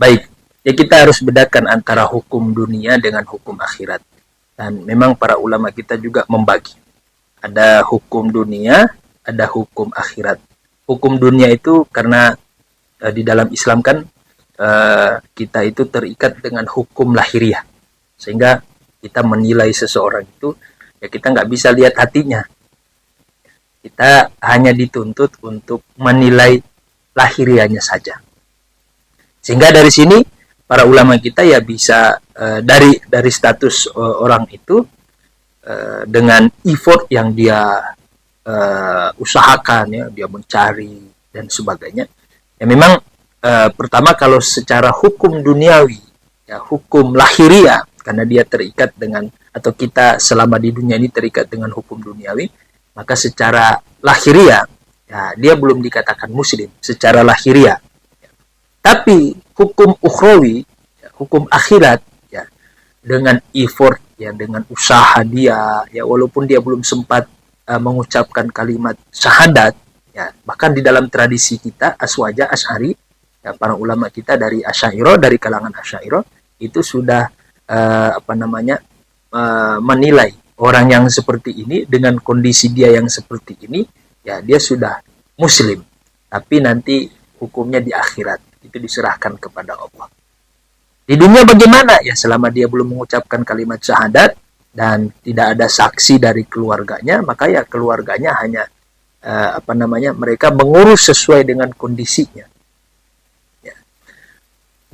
Baik, ya kita harus bedakan antara hukum dunia dengan hukum akhirat. Dan memang para ulama kita juga membagi. Ada hukum dunia, ada hukum akhirat. Hukum dunia itu karena di dalam Islam kan kita itu terikat dengan hukum lahiriah. Sehingga kita menilai seseorang itu, ya kita nggak bisa lihat hatinya. Kita hanya dituntut untuk menilai lahiriahnya saja. Sehingga dari sini para ulama kita ya bisa dari status orang itu dengan effort yang dia usahakan, ya dia mencari dan sebagainya. Ya memang pertama kalau secara hukum duniawi, ya hukum lahiriah, karena dia terikat dengan, atau kita selama di dunia ini terikat dengan hukum duniawi, maka secara lahiriah ya dia belum dikatakan muslim secara lahiriah. Tapi hukum ukhrawi, hukum akhirat, ya, dengan effort, ya, dengan usaha dia, ya, walaupun dia belum sempat mengucapkan kalimat syahadat, ya, bahkan di dalam tradisi kita Aswaja Asy'ari, ya, para ulama kita dari Asy'ariyah, dari kalangan Asy'ariyah itu sudah menilai orang yang seperti ini dengan kondisi dia yang seperti ini, ya dia sudah muslim. Tapi nanti hukumnya di akhirat itu diserahkan kepada Allah. Di dunia bagaimana? Ya selama dia belum mengucapkan kalimat syahadat dan tidak ada saksi dari keluarganya, maka ya keluarganya hanya mereka mengurus sesuai dengan kondisinya. Ya.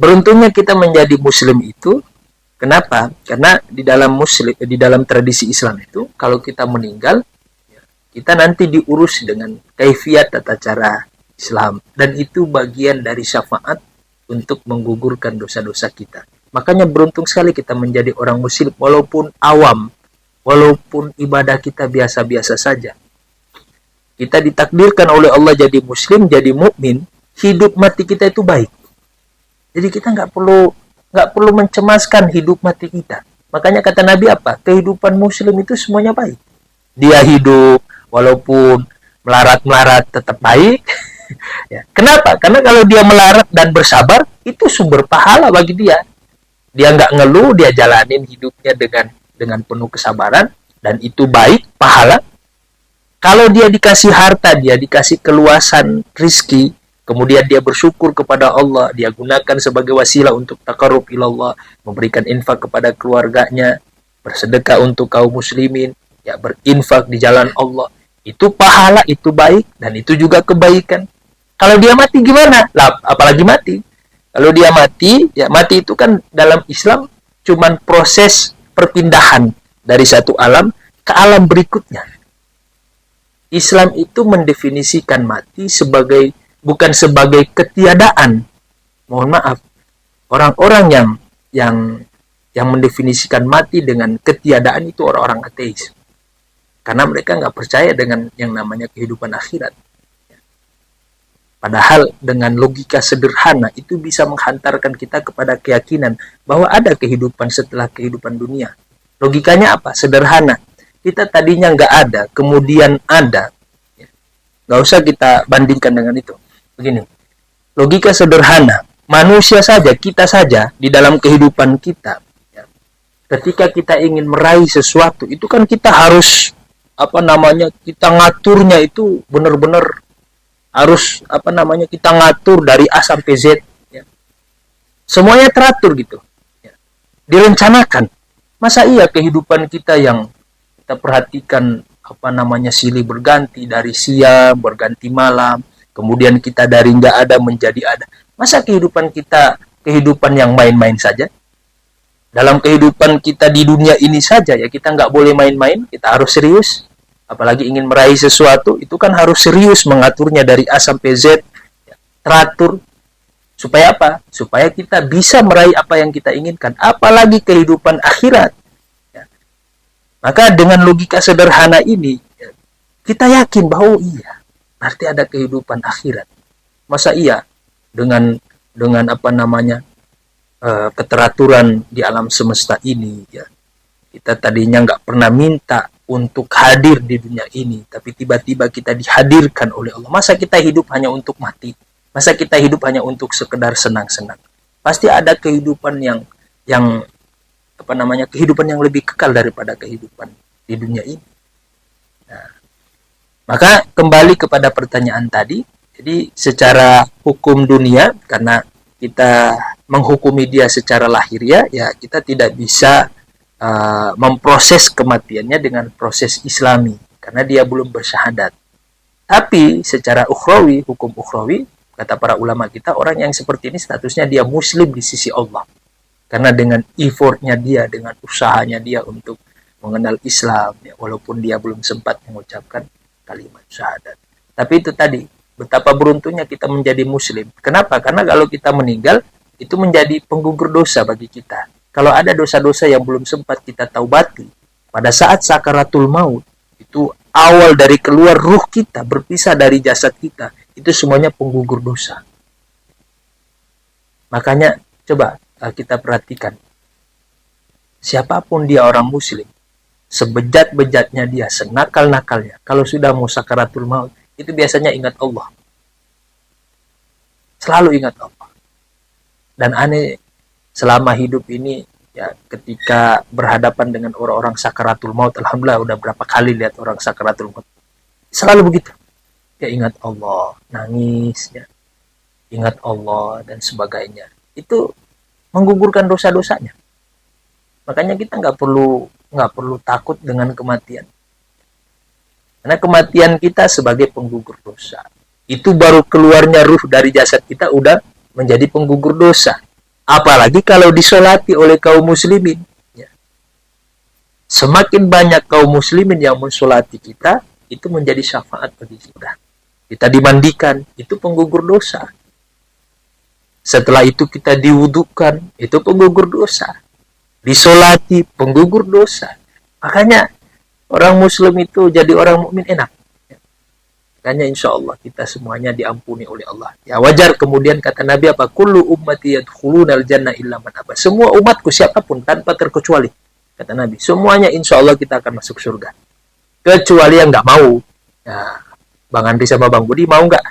Beruntungnya kita menjadi muslim itu, kenapa? Karena di dalam tradisi Islam itu kalau kita meninggal, ya, kita nanti diurus dengan kaifiat tata cara Islam, dan itu bagian dari syafaat untuk menggugurkan dosa-dosa kita. Makanya beruntung sekali kita menjadi orang muslim walaupun awam, walaupun ibadah kita biasa-biasa saja. Kita ditakdirkan oleh Allah jadi muslim, jadi mukmin, hidup mati kita itu baik. Jadi kita nggak perlu mencemaskan hidup mati kita. Makanya kata Nabi apa? Kehidupan muslim itu semuanya baik. Dia hidup walaupun melarat-melarat tetap baik. Ya. Kenapa? Karena kalau dia melarat dan bersabar, itu sumber pahala bagi dia. Dia nggak ngeluh, dia jalanin hidupnya dengan penuh kesabaran, dan itu baik, pahala. Kalau dia dikasih harta, dia dikasih keluasan rizki, kemudian dia bersyukur kepada Allah, dia gunakan sebagai wasilah untuk taqarrub ilallah, memberikan infak kepada keluarganya, bersedekah untuk kaum muslimin, ya berinfak di jalan Allah. Itu pahala, itu baik, dan itu juga kebaikan. Kalau dia mati gimana? Lah, apalagi mati. Kalau dia mati, ya mati itu kan dalam Islam cuman proses perpindahan dari satu alam ke alam berikutnya. Islam itu mendefinisikan mati bukan sebagai ketiadaan. Mohon maaf, orang-orang yang mendefinisikan mati dengan ketiadaan itu orang-orang ateis. Karena mereka nggak percaya dengan yang namanya kehidupan akhirat. Padahal dengan logika sederhana itu bisa menghantarkan kita kepada keyakinan bahwa ada kehidupan setelah kehidupan dunia. Logikanya apa? Sederhana. Kita tadinya nggak ada, kemudian ada. Nggak usah kita bandingkan dengan itu. Begini, logika sederhana. Manusia saja, kita saja, di dalam kehidupan kita, ya, ketika kita ingin meraih sesuatu, itu kan kita harus, kita ngaturnya itu benar-benar harus kita ngatur dari A sampai Z, ya. Semuanya teratur gitu, ya. Direncanakan. Masa iya kehidupan kita yang kita perhatikan silih berganti, dari siang berganti malam, kemudian kita dari nggak ada menjadi ada. Masa kehidupan kita kehidupan yang main-main saja? Dalam kehidupan kita di dunia ini saja ya kita nggak boleh main-main, kita harus serius. Apalagi ingin meraih sesuatu, itu kan harus serius mengaturnya dari A sampai Z, ya, teratur. Supaya apa? Supaya kita bisa meraih apa yang kita inginkan. Apalagi kehidupan akhirat. Ya. Maka dengan logika sederhana ini, ya, kita yakin bahwa iya, berarti ada kehidupan akhirat. Masa iya dengan keteraturan di alam semesta ini, ya, kita tadinya nggak pernah minta untuk hadir di dunia ini, tapi tiba-tiba kita dihadirkan oleh Allah. Masa kita hidup hanya untuk mati? Masa kita hidup hanya untuk sekedar senang-senang? Pasti ada kehidupan yang apa namanya, kehidupan yang lebih kekal daripada kehidupan di dunia ini. Nah, maka kembali kepada pertanyaan tadi, jadi secara hukum dunia, karena kita menghukumi dia secara lahiriah, ya kita tidak bisa memproses kematiannya dengan proses Islami, karena dia belum bersyahadat. Tapi secara ukhrawi, hukum ukhrawi, kata para ulama kita, orang yang seperti ini statusnya dia muslim di sisi Allah. Karena dengan effortnya dia, dengan usahanya dia untuk mengenal Islam, ya, walaupun dia belum sempat mengucapkan kalimat syahadat. Tapi itu tadi, betapa beruntungnya kita menjadi muslim. Kenapa? Karena kalau kita meninggal, itu menjadi penggugur dosa bagi kita. Kalau ada dosa-dosa yang belum sempat kita taubati, pada saat sakaratul maut, itu awal dari keluar ruh kita, berpisah dari jasad kita, itu semuanya penggugur dosa. Makanya coba kita perhatikan, siapapun dia orang muslim, sebejat-bejatnya dia, senakal-nakalnya, kalau sudah mau sakaratul maut, itu biasanya ingat Allah. Selalu ingat Allah. Dan aneh, selama hidup ini, ya ketika berhadapan dengan orang-orang sakaratul maut, alhamdulillah udah berapa kali lihat orang sakaratul maut, selalu begitu. Ya ingat Allah, nangis, ya, ingat Allah dan sebagainya. Itu menggugurkan dosa-dosanya. Makanya kita nggak perlu takut dengan kematian. Karena kematian kita sebagai penggugur dosa. Itu baru keluarnya ruh dari jasad kita udah menjadi penggugur dosa. Apalagi kalau disolati oleh kaum muslimin. Ya. Semakin banyak kaum muslimin yang mensolati kita, itu menjadi syafaat bagi kita. Kita dimandikan, itu penggugur dosa. Setelah itu kita diwudukan, itu penggugur dosa. Disolati, penggugur dosa. Makanya orang muslim itu jadi orang mukmin enak. Makanya insya Allah kita semuanya diampuni oleh Allah. Ya wajar kemudian kata Nabi apa? Kullu ummati yadkhulunal jannah illa man aba. Semua umatku siapapun tanpa terkecuali. Kata Nabi. Semuanya insya Allah kita akan masuk surga. Kecuali yang nggak mau. Ya, Bang Andri sama Bang Budi mau nggak?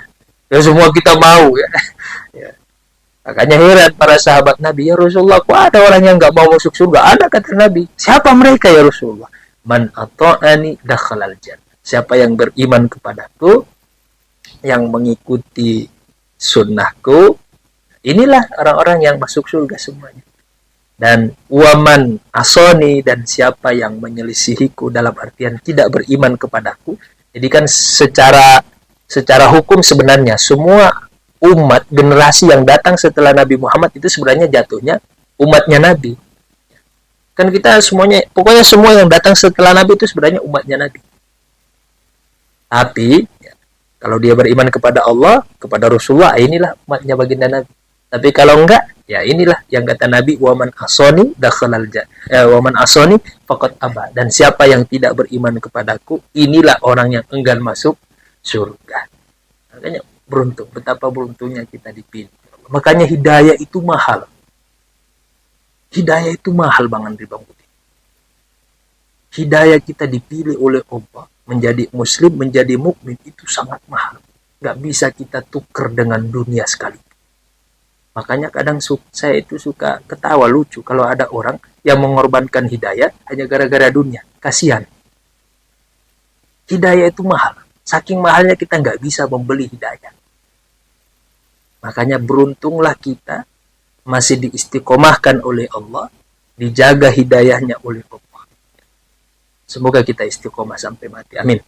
Ya semua kita mau. Ya. Ya. Makanya heran para sahabat Nabi. Ya Rasulullah, kok ada orang yang nggak mau masuk surga? Ada kata Nabi. Siapa mereka ya Rasulullah? Man ata'ani dakhalal jannah. Siapa yang beriman kepadaku, yang mengikuti sunnahku, inilah orang-orang yang masuk surga semuanya. Dan waman asoni, dan siapa yang menyelisihiku dalam artian tidak beriman kepadaku. Jadi kan secara hukum sebenarnya semua umat generasi yang datang setelah Nabi Muhammad itu sebenarnya jatuhnya umatnya Nabi. Kan kita semuanya, pokoknya semua yang datang setelah Nabi itu sebenarnya umatnya Nabi. Tapi ya, kalau dia beriman kepada Allah, kepada Rasulullah, inilah umatnya baginda Nabi. Tapi kalau enggak, ya inilah yang kata Nabi, waman asoni dakhalal jannah. Waman asoni faqad aba. Dan siapa yang tidak beriman kepadaku, inilah orang yang enggan masuk surga. Makanya beruntung, betapa beruntungnya kita dipilih. Makanya hidayah itu mahal. Hidayah itu mahal, Bang Andri, Bang Budi. Hidayah kita dipilih oleh Allah menjadi muslim, menjadi mukmin, itu sangat mahal. Gak bisa kita tuker dengan dunia sekali. Makanya kadang saya itu suka ketawa lucu kalau ada orang yang mengorbankan hidayah hanya gara-gara dunia. Kasihan. Hidayah itu mahal. Saking mahalnya kita gak bisa membeli hidayah. Makanya beruntunglah kita masih diistiqomahkan oleh Allah, dijaga hidayahnya oleh Allah. Semoga kita istiqomah sampai mati. Amin.